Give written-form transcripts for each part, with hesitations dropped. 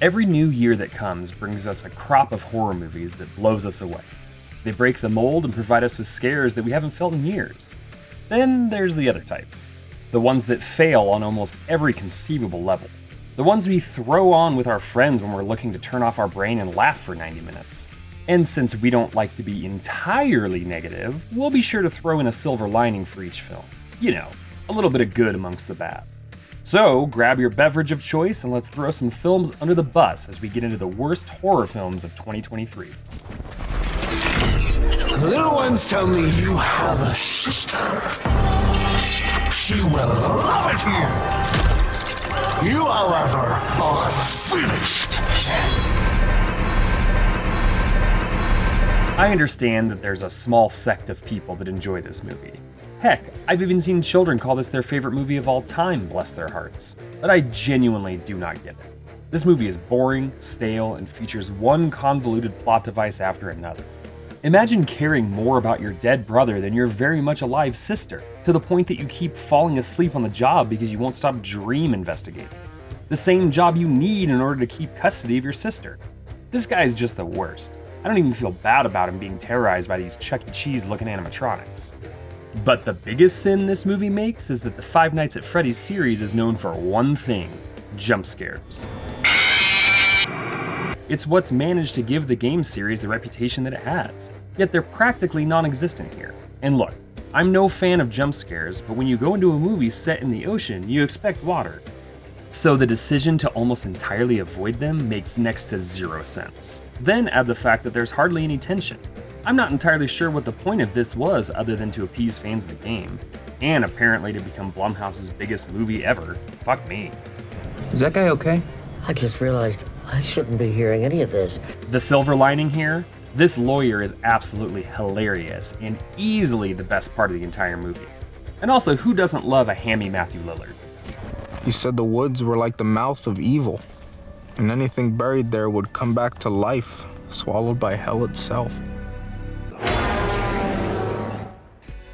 Every new year that comes brings us a crop of horror movies that blows us away. They break the mold and provide us with scares that we haven't felt in years. Then there's the other types. The ones that fail on almost every conceivable level. The ones we throw on with our friends when we're looking to turn off our brain and laugh for 90 minutes. And since we don't like to be entirely negative, we'll be sure to throw in a silver lining for each film. You know, a little bit of good amongst the bad. So, grab your beverage of choice and let's throw some films under the bus as we get into the worst horror films of 2023. Little ones tell me you have a sister. She will love it here. You, however, are finished. I understand that there's a small sect of people that enjoy this movie. Heck, I've even seen children call this their favorite movie of all time, bless their hearts. But I genuinely do not get it. This movie is boring, stale, and features one convoluted plot device after another. Imagine caring more about your dead brother than your very much alive sister, to the point that you keep falling asleep on the job because you won't stop dream investigating. The same job you need in order to keep custody of your sister. This guy's just the worst. I don't even feel bad about him being terrorized by these Chuck E. Cheese looking animatronics. But the biggest sin this movie makes is that the Five Nights at Freddy's series is known for one thing: jump scares. It's what's managed to give the game series the reputation that it has, yet they're practically non-existent here. And look, I'm no fan of jump scares, but when you go into a movie set in the ocean, you expect water. So the decision to almost entirely avoid them makes next to zero sense. Then add the fact that there's hardly any tension. I'm not entirely sure what the point of this was other than to appease fans of the game, and apparently to become Blumhouse's biggest movie ever. Fuck me. Is that guy okay? I just realized I shouldn't be hearing any of this. The silver lining here? This lawyer is absolutely hilarious and easily the best part of the entire movie. And also, who doesn't love a hammy Matthew Lillard? He said the woods were like the mouth of evil, and anything buried there would come back to life, swallowed by hell itself.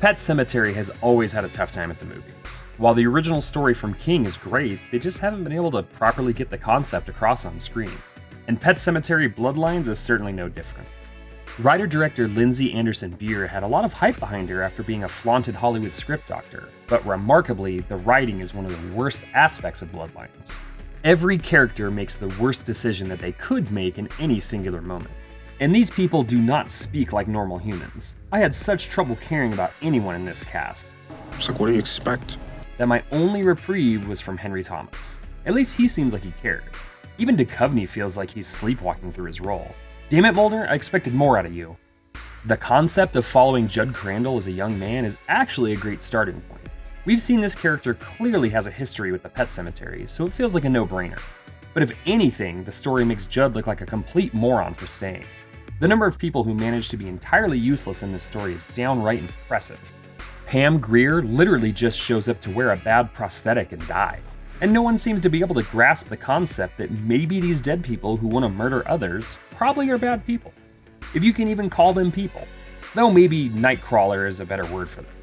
Pet Cemetery has always had a tough time at the movies. While the original story from King is great, they just haven't been able to properly get the concept across on screen. And Pet Cemetery Bloodlines is certainly no different. Writer-director Lindsay Anderson Beer had a lot of hype behind her after being a flaunted Hollywood script doctor, but remarkably, the writing is one of the worst aspects of Bloodlines. Every character makes the worst decision that they could make in any singular moment. And these people do not speak like normal humans. I had such trouble caring about anyone in this cast. It's like, what do you expect? That my only reprieve was from Henry Thomas. At least he seemed like he cared. Even Duchovny feels like he's sleepwalking through his role. Damn it, Mulder, I expected more out of you. The concept of following Judd Crandall as a young man is actually a great starting point. We've seen this character clearly has a history with the Pet Cemetery, so it feels like a no-brainer. But if anything, the story makes Judd look like a complete moron for staying. The number of people who manage to be entirely useless in this story is downright impressive. Pam Grier literally just shows up to wear a bad prosthetic and die. And no one seems to be able to grasp the concept that maybe these dead people who want to murder others probably are bad people. If you can even call them people. Though maybe Nightcrawler is a better word for them.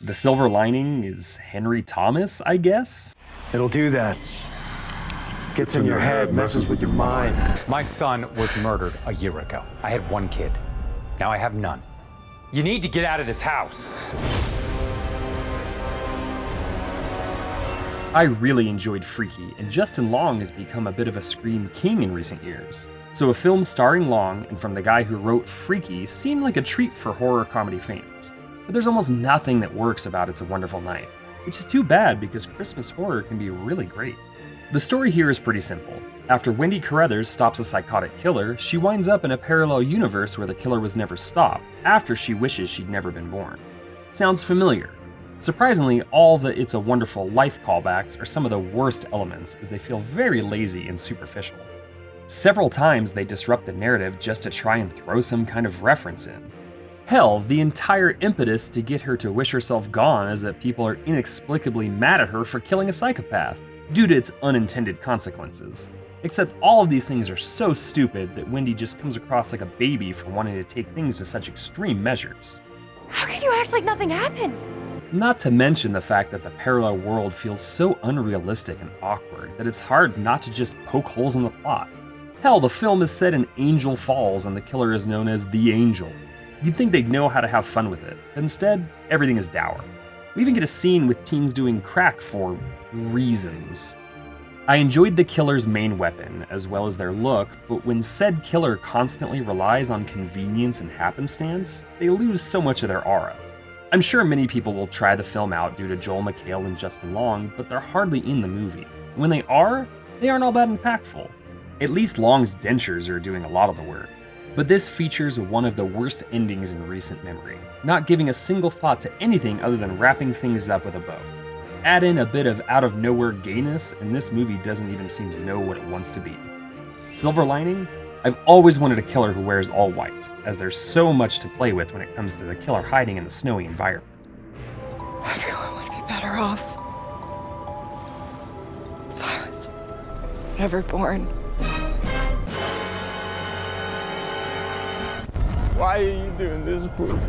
The silver lining is Henry Thomas, I guess? It'll do that. Gets in your head, messes with your mind. My son was murdered a year ago. I had one kid. Now I have none. You need to get out of this house. I really enjoyed Freaky, and Justin Long has become a bit of a scream king in recent years. So a film starring Long and from the guy who wrote Freaky seemed like a treat for horror comedy fans. But there's almost nothing that works about It's a Wonderful Night, which is too bad because Christmas horror can be really great. The story here is pretty simple. After Wendy Carruthers stops a psychotic killer, she winds up in a parallel universe where the killer was never stopped, after she wishes she'd never been born. Sounds familiar. Surprisingly, all the It's a Wonderful Life callbacks are some of the worst elements, as they feel very lazy and superficial. Several times they disrupt the narrative just to try and throw some kind of reference in. Hell, the entire impetus to get her to wish herself gone is that people are inexplicably mad at her for killing a psychopath, due to its unintended consequences. Except all of these things are so stupid that Wendy just comes across like a baby for wanting to take things to such extreme measures. How can you act like nothing happened? Not to mention the fact that the parallel world feels so unrealistic and awkward that it's hard not to just poke holes in the plot. Hell, the film is set in Angel Falls and the killer is known as the Angel. You'd think they'd know how to have fun with it, but instead, everything is dour. We even get a scene with teens doing crack for reasons. I enjoyed the killer's main weapon, as well as their look, but when said killer constantly relies on convenience and happenstance, they lose so much of their aura. I'm sure many people will try the film out due to Joel McHale and Justin Long, but they're hardly in the movie. When they aren't all that impactful. At least Long's dentures are doing a lot of the work. But this features one of the worst endings in recent memory, not giving a single thought to anything other than wrapping things up with a bow. Add in a bit of out-of-nowhere gayness, and this movie doesn't even seem to know what it wants to be. Silver lining? I've always wanted a killer who wears all white, as there's so much to play with when it comes to the killer hiding in the snowy environment. Everyone would be better off if I was never born. Why are you doing this, Pooh?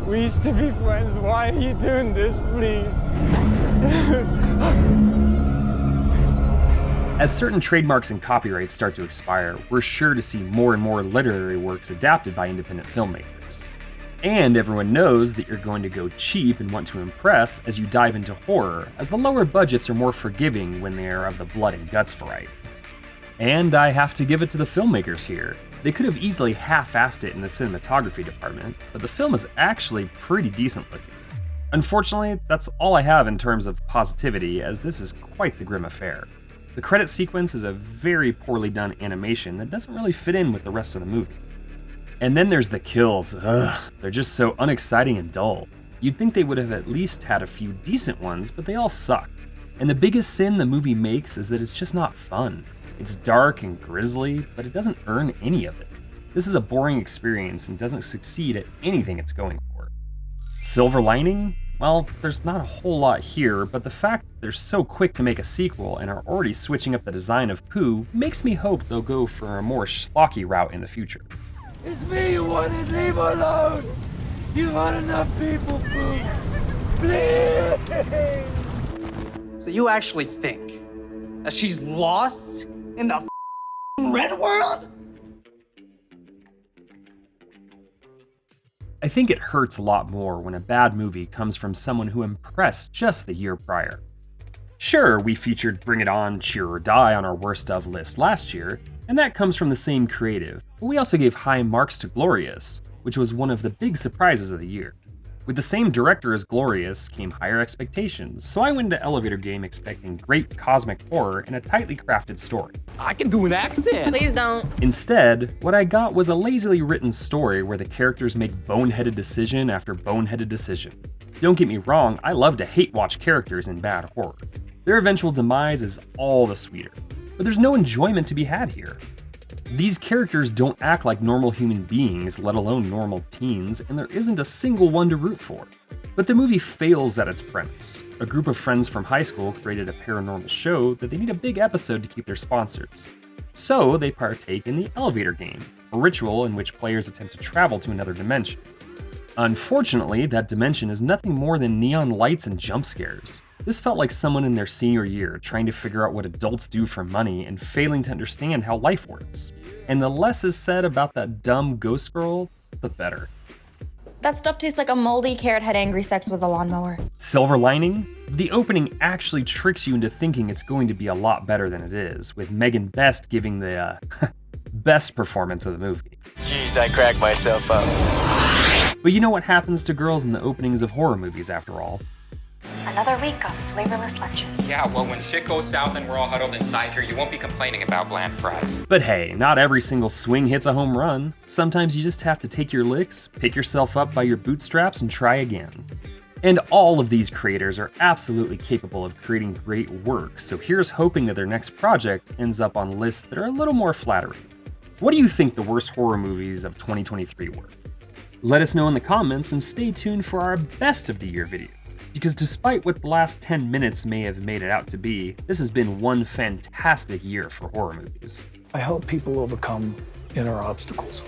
We used to be friends. Why are you doing this, please? As certain trademarks and copyrights start to expire, we're sure to see more and more literary works adapted by independent filmmakers. And everyone knows that you're going to go cheap and want to impress as you dive into horror, as the lower budgets are more forgiving when they are of the blood and guts variety. And I have to give it to the filmmakers here. They could have easily half-assed it in the cinematography department, but the film is actually pretty decent looking. Unfortunately, that's all I have in terms of positivity, as this is quite the grim affair. The credit sequence is a very poorly done animation that doesn't really fit in with the rest of the movie. And then there's the kills. They're just so unexciting and dull. You'd think they would have at least had a few decent ones, but they all suck. And the biggest sin the movie makes is that it's just not fun. It's dark and grisly, but it doesn't earn any of it. This is a boring experience and doesn't succeed at anything it's going for. Silver lining? Well, there's not a whole lot here, but the fact that they're so quick to make a sequel and are already switching up the design of Pooh makes me hope they'll go for a more schlocky route in the future. It's me you wanted. Leave her alone. You've had enough people, Pooh. Please. So you actually think that she's lost in the red world? I think it hurts a lot more when a bad movie comes from someone who impressed just the year prior. Sure, we featured Bring It On, Cheer or Die on our worst of list last year, and that comes from the same creative, but we also gave high marks to Glorious, which was one of the big surprises of the year. With the same director as Glorious came higher expectations, so I went into Elevator Game expecting great cosmic horror and a tightly crafted story. I can do an accent. Please don't. Instead, what I got was a lazily written story where the characters make boneheaded decision after boneheaded decision. Don't get me wrong, I love to hate watch characters in bad horror. Their eventual demise is all the sweeter, but there's no enjoyment to be had here. These characters don't act like normal human beings, let alone normal teens, and there isn't a single one to root for. But the movie fails at its premise. A group of friends from high school created a paranormal show that they need a big episode to keep their sponsors. So they partake in the Elevator Game, a ritual in which players attempt to travel to another dimension. Unfortunately, that dimension is nothing more than neon lights and jump scares. This felt like someone in their senior year trying to figure out what adults do for money and failing to understand how life works. And the less is said about that dumb ghost girl, the better. That stuff tastes like a moldy carrot had angry sex with a lawnmower. Silver lining? The opening actually tricks you into thinking it's going to be a lot better than it is, with Megan Best giving the, best performance of the movie. Jeez, I cracked myself up. But you know what happens to girls in the openings of horror movies after all. Another week of flavorless lunches. Yeah, well, when shit goes south and we're all huddled inside here, you won't be complaining about bland fries. But hey, not every single swing hits a home run. Sometimes you just have to take your licks, pick yourself up by your bootstraps, and try again. And all of these creators are absolutely capable of creating great work, so here's hoping that their next project ends up on lists that are a little more flattering. What do you think the worst horror movies of 2023 were? Let us know in the comments and stay tuned for our best of the year video. Because despite what the last 10 minutes may have made it out to be, this has been one fantastic year for horror movies. I help people overcome inner obstacles.